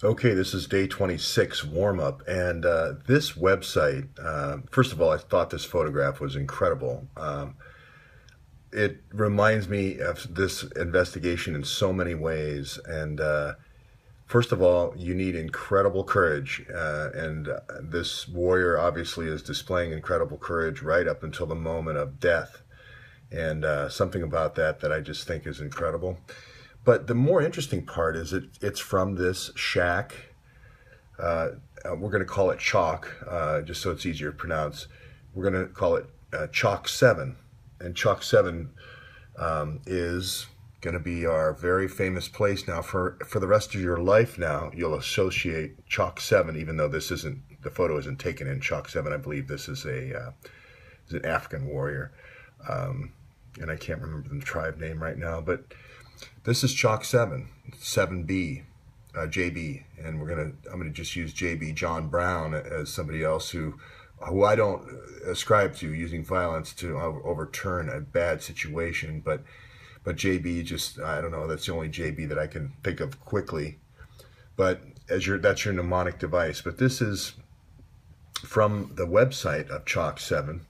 Okay, this is day 26 warm up, and this website. First of all, I thought this photograph was incredible. It reminds me of this investigation in so many ways. And first of all, you need incredible courage, and this warrior obviously is displaying incredible courage right up until the moment of death. And something about that I just think is incredible. But the more interesting part is it's from this shack. We're going to call it Chalk, just so it's easier to pronounce. We're going to call it Chalk 7. And Chalk 7 is going to be our very famous place now. For the rest of your life now, you'll associate Chalk 7, even though this isn't, the photo isn't taken in Chalk 7. I believe this is an African warrior. And I can't remember the tribe name right now, but this is Chalk 7, 7B, JB, and I'm gonna just use JB, John Brown, as somebody else who I don't ascribe to using violence to overturn a bad situation, but JB, just, I don't know, that's the only JB that I can think of quickly. But that's your mnemonic device. But this is from the website of Chalk 7,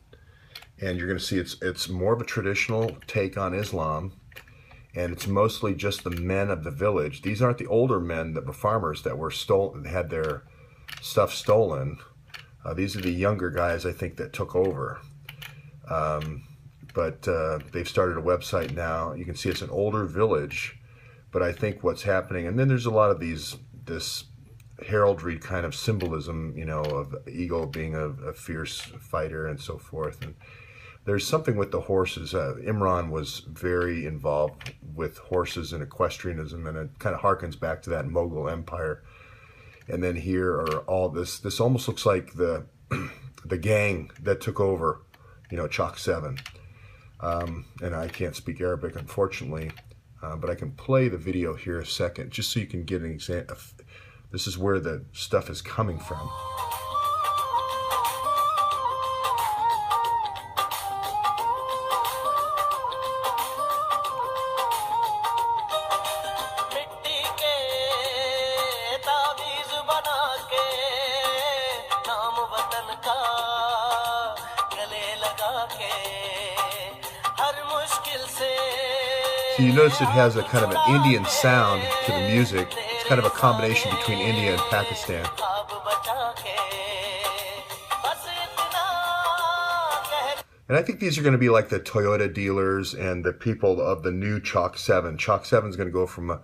and you're going to see it's more of a traditional take on Islam. And it's mostly just the men of the village. These aren't the older men that were farmers that were had their stuff stolen. These are the younger guys, I think, that took over. But they've started a website now. You can see it's an older village, but I think what's happening, and then there's a lot of this heraldry kind of symbolism, you know, of eagle being a fierce fighter and so forth. And there's something with the horses. Imran was very involved with horses and equestrianism, and it kind of harkens back to that Mughal Empire. And then here are all this. This almost looks like the gang that took over, you know, Chalk 7. And I can't speak Arabic, unfortunately, but I can play the video here a second, just so you can get an example. This is where the stuff is coming from. So you notice it has a kind of an Indian sound to the music. It's kind of a combination between India and Pakistan. And I think these are going to be like the Toyota dealers and the people of the new Chalk 7. Chalk 7 is going to go from an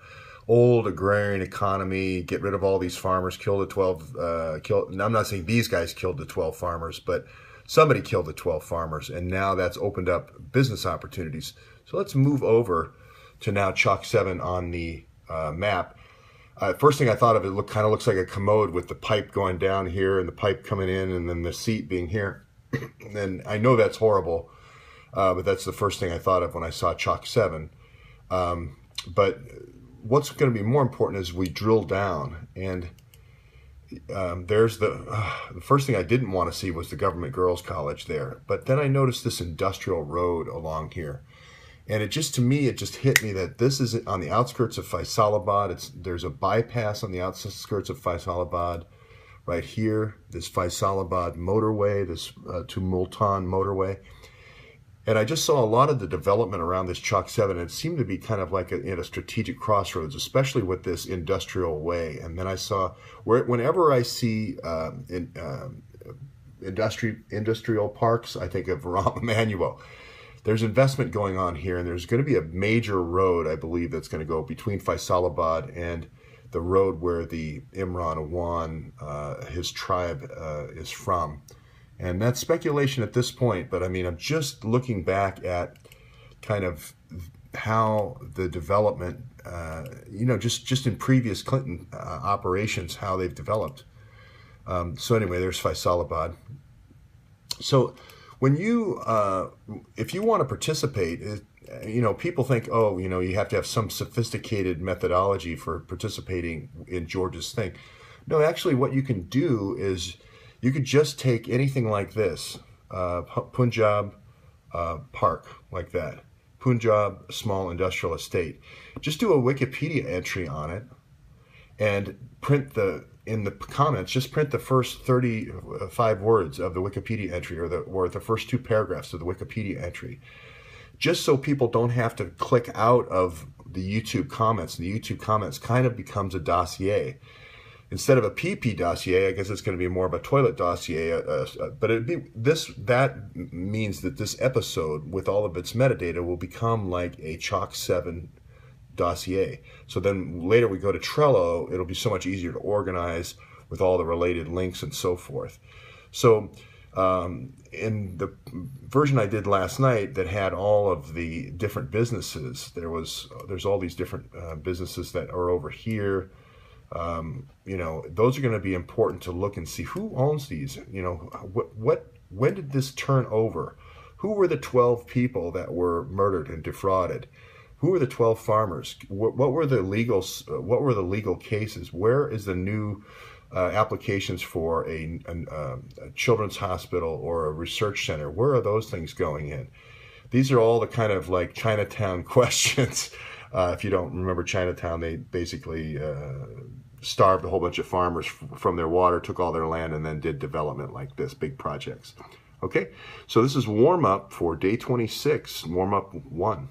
old agrarian economy, get rid of all these farmers, kill the 12, now, I'm not saying these guys killed the 12 farmers, but somebody killed the 12 farmers, and now that's opened up business opportunities. So let's move over to now Chalk 7 on the map. First thing I thought of, it kind of looks like a commode with the pipe going down here and the pipe coming in and then the seat being here. And I know that's horrible, but that's the first thing I thought of when I saw Chalk 7. But what's going to be more important is we drill down, and there's the first thing I didn't want to see was the government girls college there. But then I noticed this industrial road along here. And it just hit me that this is on the outskirts of Faisalabad. There's a bypass on the outskirts of Faisalabad. Right here, this Faisalabad motorway, this to Multan motorway. And I just saw a lot of the development around this Chalk 7. And it seemed to be kind of like at a strategic crossroads, especially with this industrial way. And then I saw, whenever I see industrial parks, I think of Rahm Emanuel. There's investment going on here, and there's going to be a major road, I believe, that's going to go between Faisalabad and the road where the Imran Awan, his tribe, is from. And that's speculation at this point, but I mean, I'm just looking back at kind of how the development, you know, just in previous Clinton operations, how they've developed. So anyway, there's Faisalabad. So when if you want to participate, you know, people think, oh, you know, you have to have some sophisticated methodology for participating in George's thing. No, actually what you can do is you could just take anything like this, Punjab Park, like that. Punjab Small Industrial Estate. Just do a Wikipedia entry on it, and print in the comments, just print the first 35 words of the Wikipedia entry, or the first 2 paragraphs of the Wikipedia entry, just so people don't have to click out of the YouTube comments. And the YouTube comments kind of becomes a dossier. Instead of a PP dossier, I guess it's going to be more of a toilet dossier. But that means that this episode, with all of its metadata, will become like a Chalk 7 dossier. So then later we go to Trello, it'll be so much easier to organize with all the related links and so forth. So in the version I did last night that had all of the different businesses, there's all these different businesses that are over here. Those are going to be important to look and see who owns these. When did this turn over? Who were the 12 people that were murdered and defrauded? Who were the 12 farmers? What were the legal cases? Where is the new applications for a children's hospital or a research center? Where are those things going in? These are all the kind of like Chinatown questions. If you don't remember Chinatown, they basically starved a whole bunch of farmers from their water, took all their land, and then did development like this, big projects. Okay, so this is warm up for day 26, warm up 1.